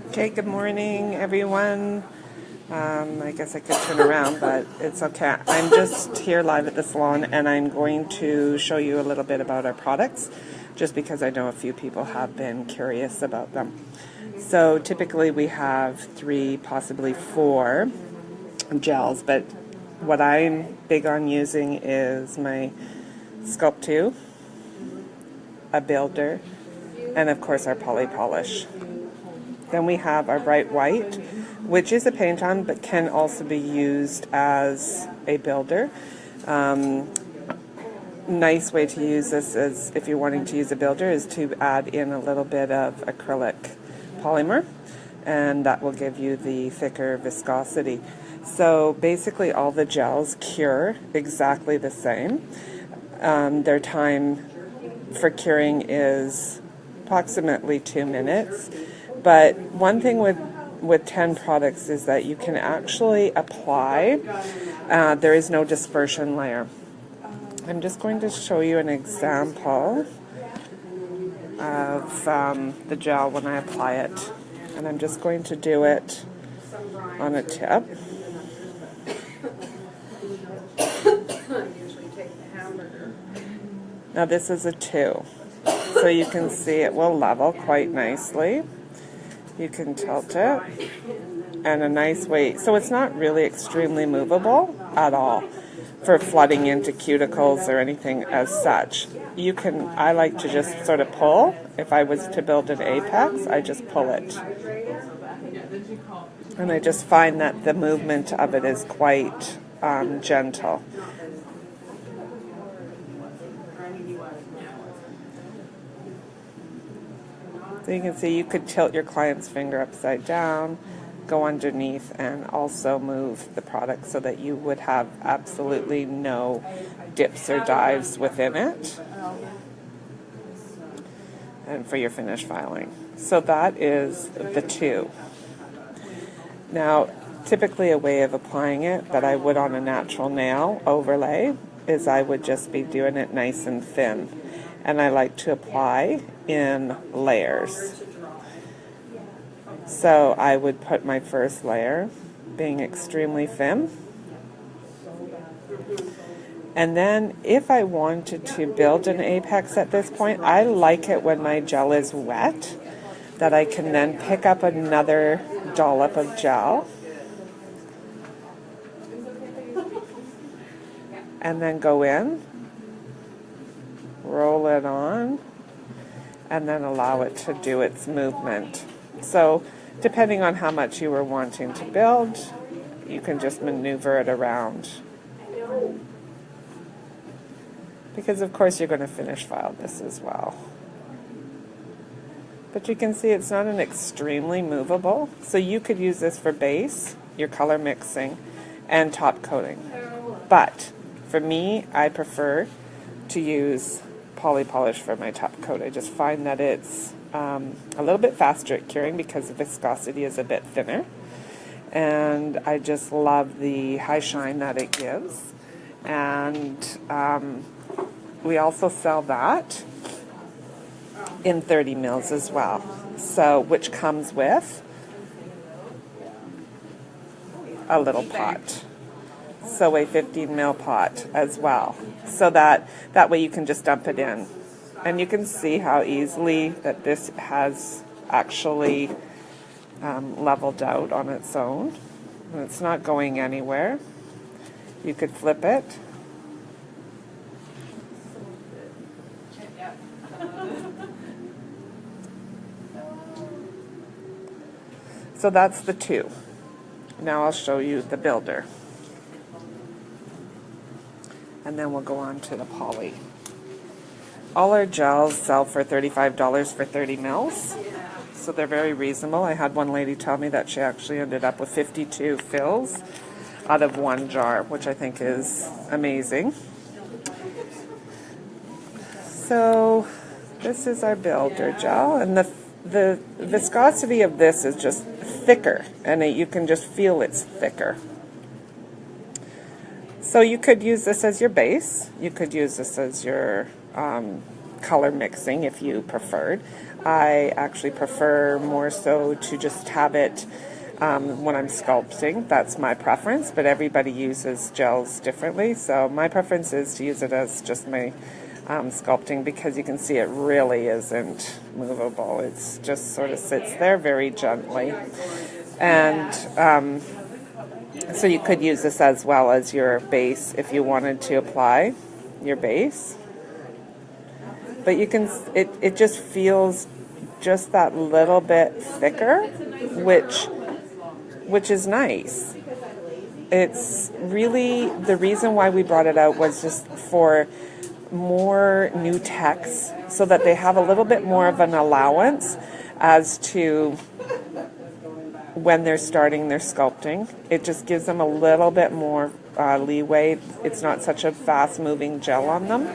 Okay, good morning, everyone. I guess I could turn around, but it's okay. I'm just here live at the salon, and I'm going to show you a little bit about our products, just because I know a few people have been curious about them. So typically we have 3, possibly 4 gels, but what I'm big on using is my Sculpt 2, a builder, and of course our poly polish. Then we have our bright white, which is a paint on but can also be used as a builder. Nice way to use this is, if you're wanting to use a builder, is to add in a little bit of acrylic polymer, and that will give you the thicker viscosity. So basically all the gels cure exactly the same. Their time for curing is approximately 2 minutes. But one thing with 10 products is that you can actually apply, there is no dispersion layer. I'm just going to show you an example of the gel when I apply it. And I'm just going to do it on a tip. Now this is a 2, so you can see it will level quite nicely. You can tilt it, and a nice weight. So it's not really extremely movable at all for flooding into cuticles or anything as such. You can, I like to just sort of pull. If I was to build an apex, I just pull it. And I just find that the movement of it is quite gentle. So you can see you could tilt your client's finger upside down, go underneath, and also move the product so that you would have absolutely no dips or dives within it, and for your finish filing. So that is the 2. Now, typically a way of applying it that I would on a natural nail overlay is I would just be doing it nice and thin. And I like to apply in layers. So I would put my first layer being extremely thin. And then if I wanted to build an apex at this point, I like it when my gel is wet, that I can then pick up another dollop of gel and then go in, roll it on, and then allow it to do its movement. So depending on how much you were wanting to build, you can just maneuver it around. Because of course you're going to finish file this as well. But you can see it's not an extremely movable, so you could use this for base, your color mixing, and top coating. But for me, I prefer to use poly polish for my top coat. I just find that it's a little bit faster at curing because the viscosity is a bit thinner, and I just love the high shine that it gives. And we also sell that in 30 mils as well, so which comes with a little pot. So a 15 mil pot as well, so that way you can just dump it in, and you can see how easily that this has actually leveled out on its own, and it's not going anywhere. You could flip it, so that's the 2. Now I'll show you the builder. And then we'll go on to the poly. All our gels sell for $35 for 30 mils, so they're very reasonable. I had one lady tell me that she actually ended up with 52 fills out of one jar, which I think is amazing. So this is our builder gel, and the viscosity of this is just thicker, and you can just feel it's thicker. So you could use this as your base. You could use this as your color mixing if you preferred. I actually prefer more so to just have it when I'm sculpting. That's my preference, but everybody uses gels differently. So my preference is to use it as just my sculpting, because you can see it really isn't movable. It's just sort of sits there very gently. And so you could use this as well as your base if you wanted to apply your base. But you can, it just feels just that little bit thicker, which is nice. It's really, the reason why we brought it out was just for more new techs, so that they have a little bit more of an allowance as to when they're starting their sculpting. It just gives them a little bit more leeway. It's not such a fast moving gel on them.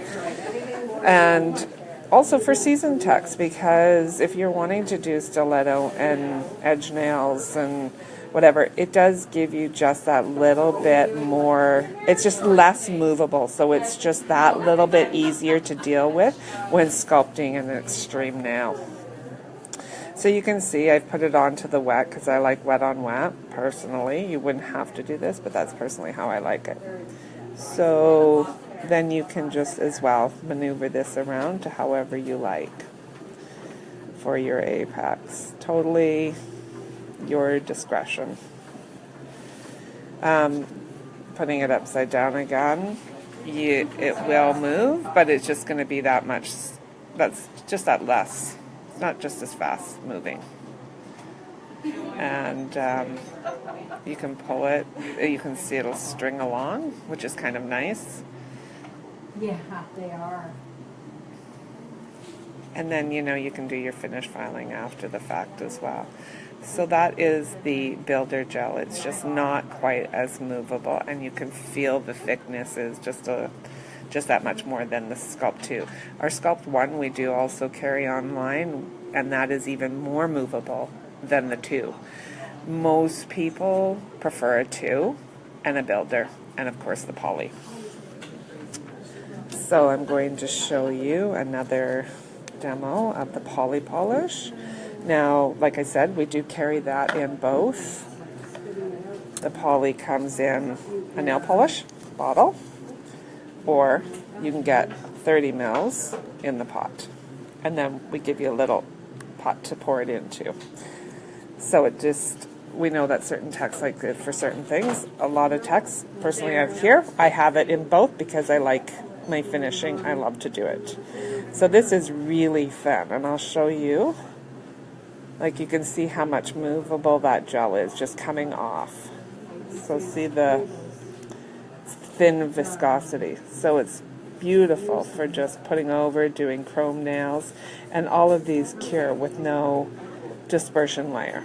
And also for seasoned techs, because if you're wanting to do stiletto and edge nails and whatever, it does give you just that little bit more, it's just less movable, so it's just that little bit easier to deal with when sculpting an extreme nail. So you can see I've put it onto the wet because I like wet on wet personally. You wouldn't have to do this, but that's personally how I like it. So then you can just as well maneuver this around to however you like for your apex. Totally your discretion. Putting it upside down again, it will move, but it's just going to be that much, that's just that less. It's not just as fast moving. And you can pull it, you can see it'll string along, which is kind of nice. Yeah, they are. And then, you can do your finish filing after the fact as well. So that is the builder gel. It's just not quite as movable, and you can feel the thickness is just that much more than the Sculpt 2. Our Sculpt 1 we do also carry online, and that is even more movable than the 2. Most people prefer a 2 and a builder, and of course the poly. So I'm going to show you another demo of the poly polish. Now, like I said, we do carry that in both. The poly comes in a nail polish bottle, or you can get 30 mils in the pot. And then we give you a little pot to pour it into. So it just, we know that certain techs like it for certain things. A lot of techs, personally out here, I have it in both because I like my finishing. I love to do it. So this is really thin, and I'll show you. Like, you can see how much movable that gel is just coming off. So see the thin viscosity. So it's beautiful for just putting over, doing chrome nails, and all of these cure with no dispersion layer.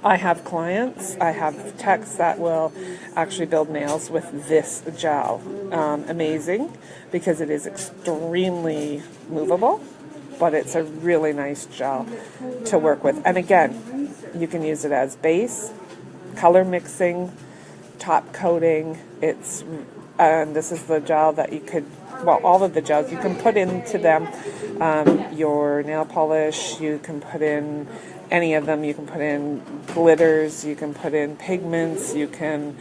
I have clients, I have techs that will actually build nails with this gel. Amazing, because it is extremely movable, but it's a really nice gel to work with. And again, you can use it as base, color mixing, top coating. This is the gel that you could, well, all of the gels, you can put into them your nail polish, you can put in any of them, you can put in glitters, you can put in pigments, you can,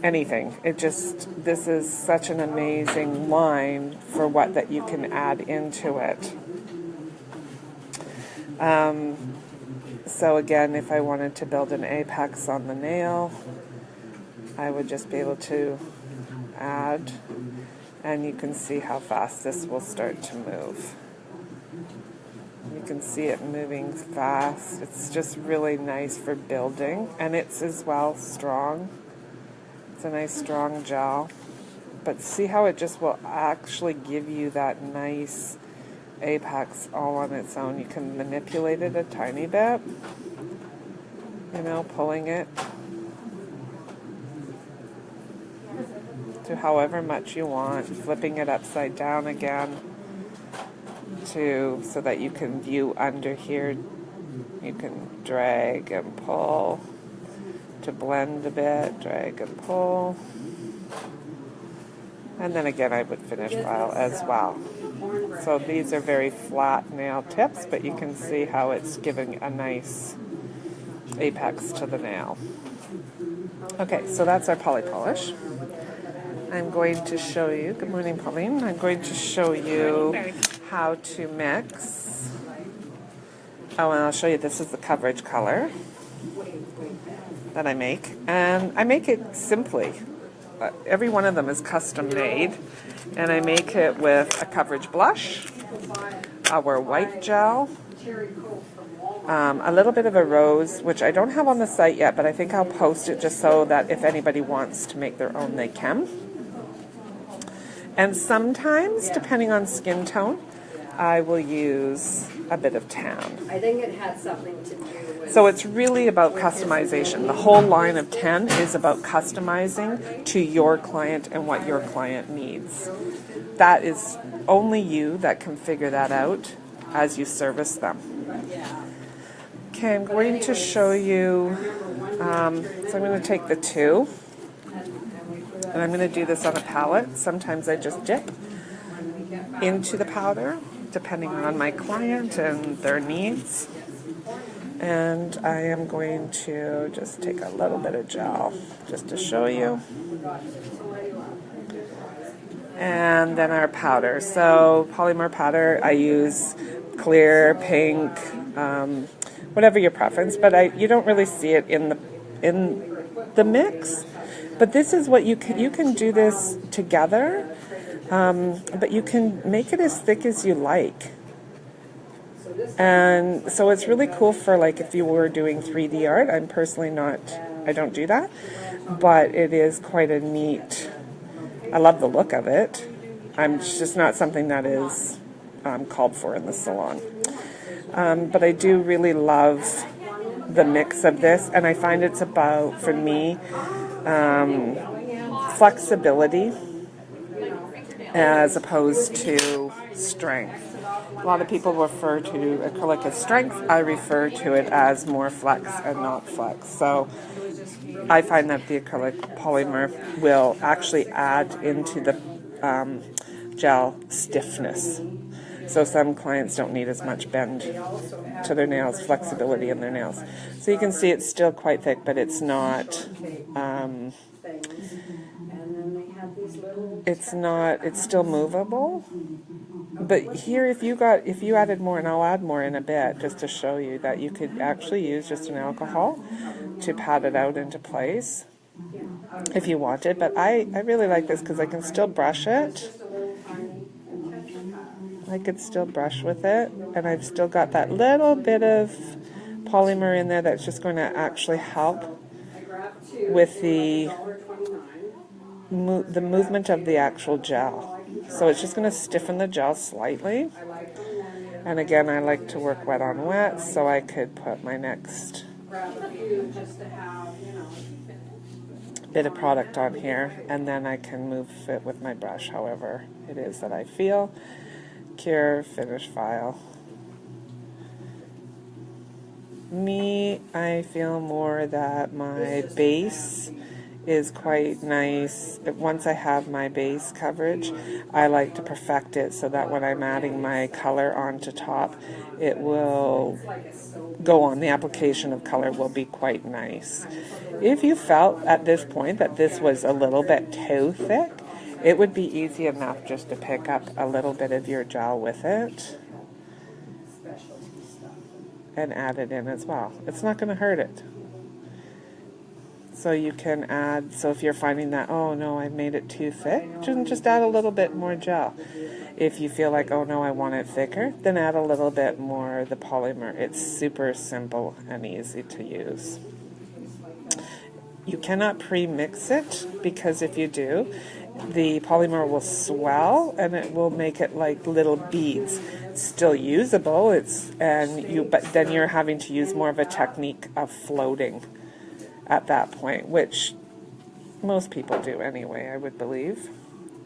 anything. This is such an amazing line for what that you can add into it. So again, if I wanted to build an apex on the nail, I would just be able to add, and you can see how fast this will start to move. You can see it moving fast. It's just really nice for building, and it's as well strong. It's a nice strong gel, but see how it just will actually give you that nice apex all on its own. You can manipulate it a tiny bit, pulling it to however much you want, flipping it upside down again so that you can view under here. You can drag and pull to blend a bit, drag and pull. And then again, I would finish file as well. So these are very flat nail tips, but you can see how it's giving a nice apex to the nail. Okay, so that's our poly polish. I'm going to show you, good morning Pauline, I'm going to show you how to mix. Oh, and I'll show you, this is the coverage color that I make. And I make it simply. Every one of them is custom made. And I make it with a coverage blush, our white gel, a little bit of a rose, which I don't have on the site yet, but I think I'll post it just so that if anybody wants to make their own, they can. And sometimes, depending on skin tone, I will use a bit of tan. I think it had something to do with... So it's really about customization. The whole line of 10 is about customizing to your client and what your client needs. That is only you that can figure that out as you service them. Okay, I'm going to show you, so I'm going to take the 2, and I'm going to do this on a palette. Sometimes I just dip into the powder, depending on my client and their needs. And I am going to just take a little bit of gel just to show you. And then our powder. So polymer powder, I use clear, pink, whatever your preference, but you don't really see it in the mix. But this is what you can do this together, but you can make it as thick as you like. And so it's really cool for like if you were doing 3D art. I'm personally I don't do that, but it is quite a neat, I love the look of it. It's just not something that is called for in the salon. But I do really love the mix of this, and I find it's about, for me, flexibility as opposed to strength. A lot of people refer to acrylic as strength. I refer to it as more flex and not flex. So I find that the acrylic polymer will actually add into the gel stiffness. So some clients don't need as much bend to their nails, flexibility in their nails. So you can see it's still quite thick, but it's not, it's still movable. But here, if you added more, and I'll add more in a bit, just to show you that you could actually use just an alcohol to pat it out into place if you wanted. But I really like this because I can still brush it. I could still brush with it, and I've still got that little bit of polymer in there that's just going to actually help with the movement of the actual gel. So it's just going to stiffen the gel slightly. And again, I like to work wet on wet, so I could put my next bit of product on here, and then I can move it with my brush however it is that I feel. Cure, finish, file. Me, I feel more that my base is quite nice. Once I have my base coverage, I like to perfect it so that when I'm adding my color onto top, it will go on. The application of color will be quite nice. If you felt at this point that this was a little bit too thick, it would be easy enough just to pick up a little bit of your gel with it and add it in as well. It's not going to hurt it. So you can add, so if you're finding that, oh no, I made it too thick, just add a little bit more gel. If you feel like, oh no, I want it thicker, then add a little bit more of the polymer. It's super simple and easy to use. You cannot pre-mix it, because if you do, the polymer will swell and it will make it like little beads. It's still usable, but then you're having to use more of a technique of floating at that point, which most people do anyway, I would believe.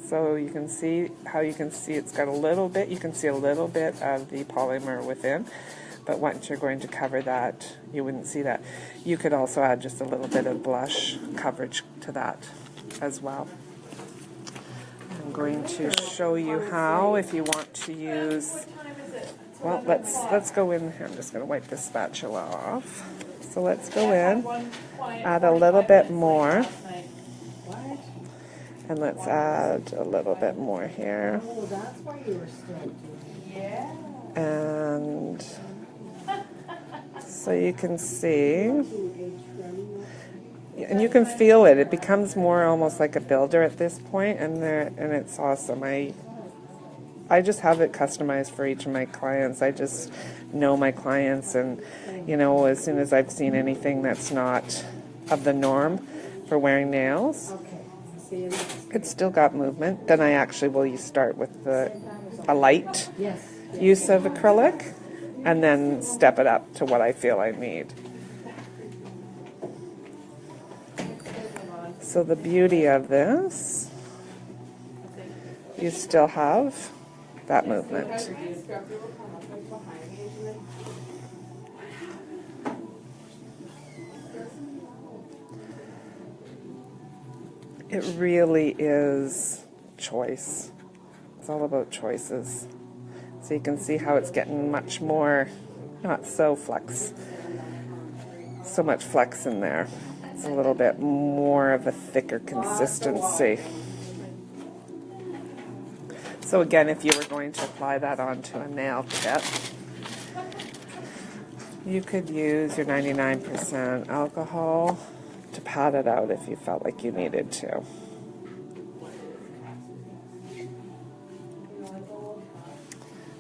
So you can see how it's got a little bit, you can see a little bit of the polymer within, but once you're going to cover that, you wouldn't see that. You could also add just a little bit of blush coverage to that as well. I'm going to show you how, if you want to use, well, let's go in here. I'm just going to wipe this spatula off. So let's go in, add a little bit more, and let's add a little bit more here. And so you can see, and you can feel it. It becomes more almost like a builder at this point, and it's awesome. I just have it customized for each of my clients. I just know my clients, and you know, as soon as I've seen anything that's not of the norm for wearing nails, it's still got movement, then I actually will start with a light use of acrylic and then step it up to what I feel I need. So the beauty of this, you still have that movement. It really is choice. It's all about choices. So you can see how it's getting much more, not so much flex in there. It's a little bit more of a thicker consistency. So again, if you were going to apply that onto a nail kit, you could use your 99% alcohol to pat it out if you felt like you needed to.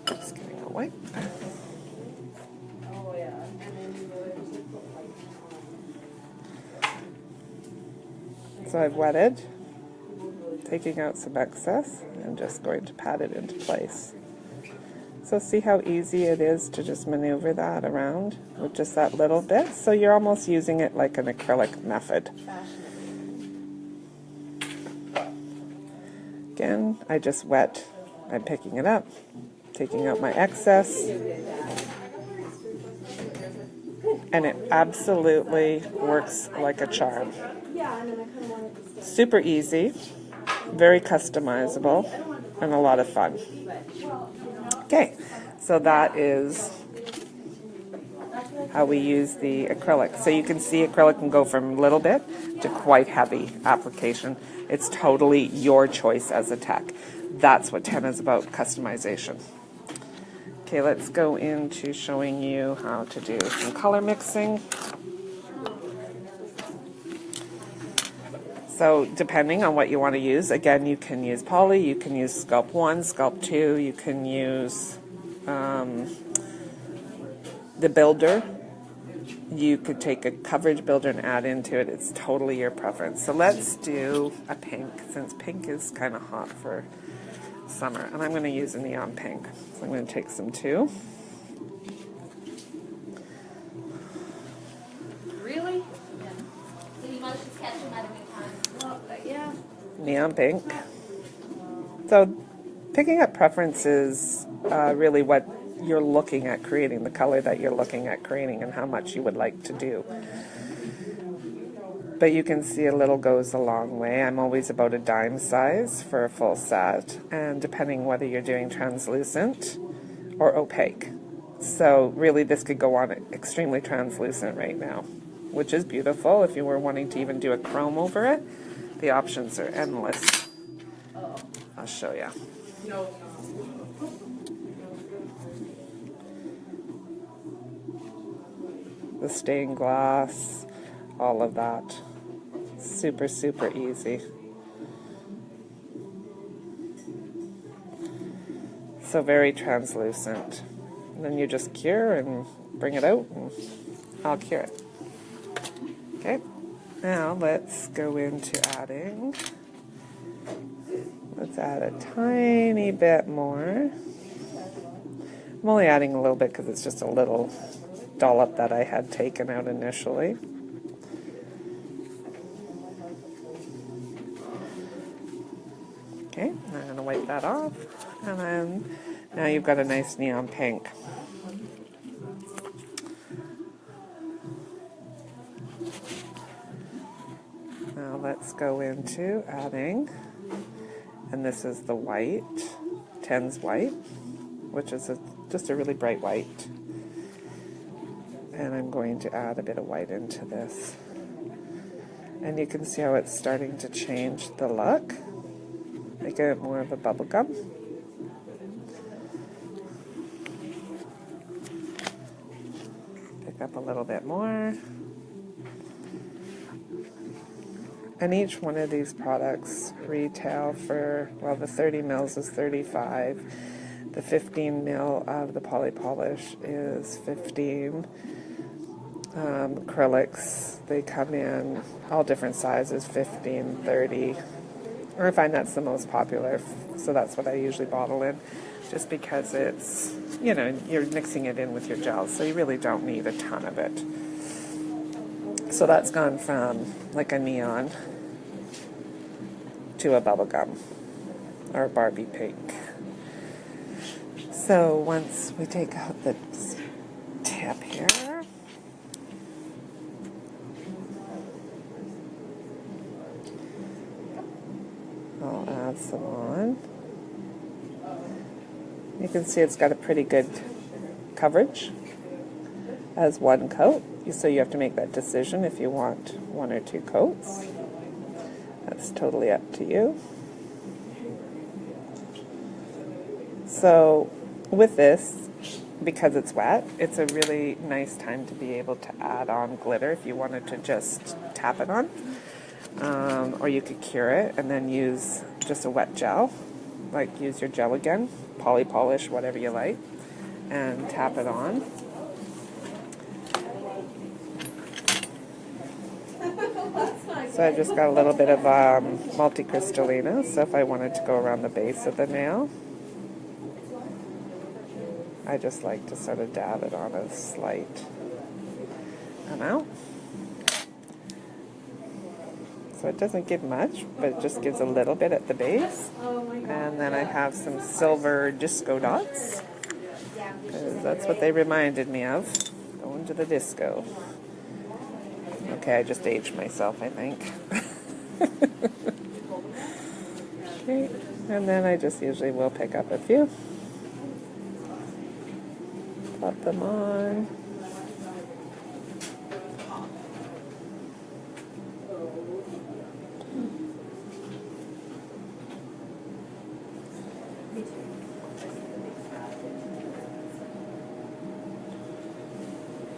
Just getting a wipe. So I've wetted, taking out some excess, and just going to pat it into place. So see how easy it is to just maneuver that around with just that little bit. So you're almost using it like an acrylic method. Again, I just wet. I'm picking it up, taking out my excess. And it absolutely works like a charm. Super easy, very customizable, and a lot of fun. Okay, so that is how we use the acrylic. So you can see acrylic can go from a little bit to quite heavy application. It's totally your choice as a tech. That's what 10 is about, customization. Okay, let's go into showing you how to do some color mixing. So depending on what you want to use, again, you can use poly, you can use Sculpt 1, Sculpt 2, you can use the builder. You could take a coverage builder and add into it. It's totally your preference. So let's do a pink, since pink is kind of hot for summer. And I'm going to use a neon pink. So I'm going to take some too. Really? Yeah. So you must just catch them at any time. Well, yeah. Neon pink. So picking up preference is really what you're looking at creating, the color that you're looking at creating, and how much you would like to do. But you can see a little goes a long way. I'm always about a dime size for a full set, and depending whether you're doing translucent or opaque. So really this could go on extremely translucent right now, which is beautiful. If you were wanting to even do a chrome over it, the options are endless. I'll show you. The stained glass, all of that. Super, super easy. So very translucent. And then you just cure and bring it out, and I'll cure it. Okay, now let's go into adding. Let's add a tiny bit more. I'm only adding a little bit because it's just a little dollop that I had taken out initially. Okay, I'm going to wipe that off, and then now you've got a nice neon pink. Now let's go into adding And this is the white, Tens white, which is just a really bright white. And I'm going to add a bit of white into this. And you can see how it's starting to change the look. Make it more of a bubble gum. Pick up a little bit more. And each one of these products retail for, well, the 30 mils is $35. The 15 mil of the poly polish is $15. Acrylics, they come in all different sizes, $15, $30. I find that's the most popular, so that's what I usually bottle in, just because it's, you know, you're mixing it in with your gels, so you really don't need a ton of it. So that's gone from like a neon to a bubblegum or a Barbie pink. So once we take out the tip here, I'll add some on. You can see it's got a pretty good coverage as one coat. So you have to make that decision if you want one or two coats. That's totally up to you. So with this, because it's wet, it's a really nice time to be able to add on glitter if you wanted to just tap it on. Or you could cure it and then use just a wet gel, like use your gel again, poly polish, whatever you like, and tap it on. So I just got a little bit of multicrystallina, so if I wanted to go around the base of the nail, I just like to sort of dab it on a slight amount. So it doesn't give much, but it just gives a little bit at the base. And then I have some silver disco dots, because that's what they reminded me of, going to the disco. Okay, I just aged myself, I think. Okay, and then I just usually will pick up a few. Pop them on.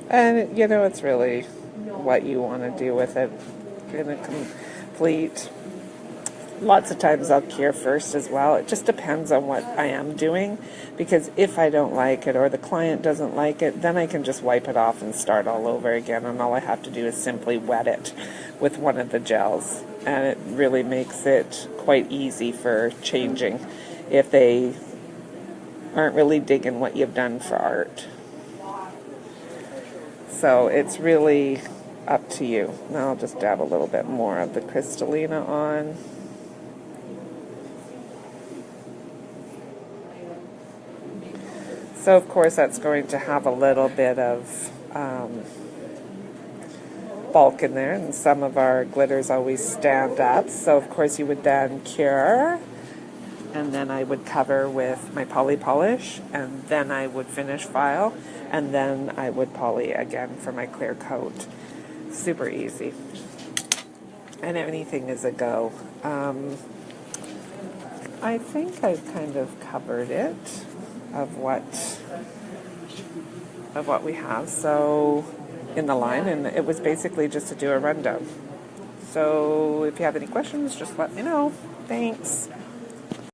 And, you know, it's really what you want to do with it in a complete. Lots of times I'll cure first as well. It just depends on what I am doing, because if I don't like it or the client doesn't like it, then I can just wipe it off and start all over again, and all I have to do is simply wet it with one of the gels, and it really makes it quite easy for changing if they aren't really digging what you've done for art. So it's really up to you. Now I'll just dab a little bit more of the crystallina on. So of course that's going to have a little bit of bulk in there, and some of our glitters always stand up. So of course you would then cure, and then I would cover with my poly polish, and then I would finish file, and then I would poly again for my clear coat. Super easy. And anything is a go. I think I've kind of covered it of what we have so in the line, and it was basically just to do a rundown. So if you have any questions, just let me know. Thanks.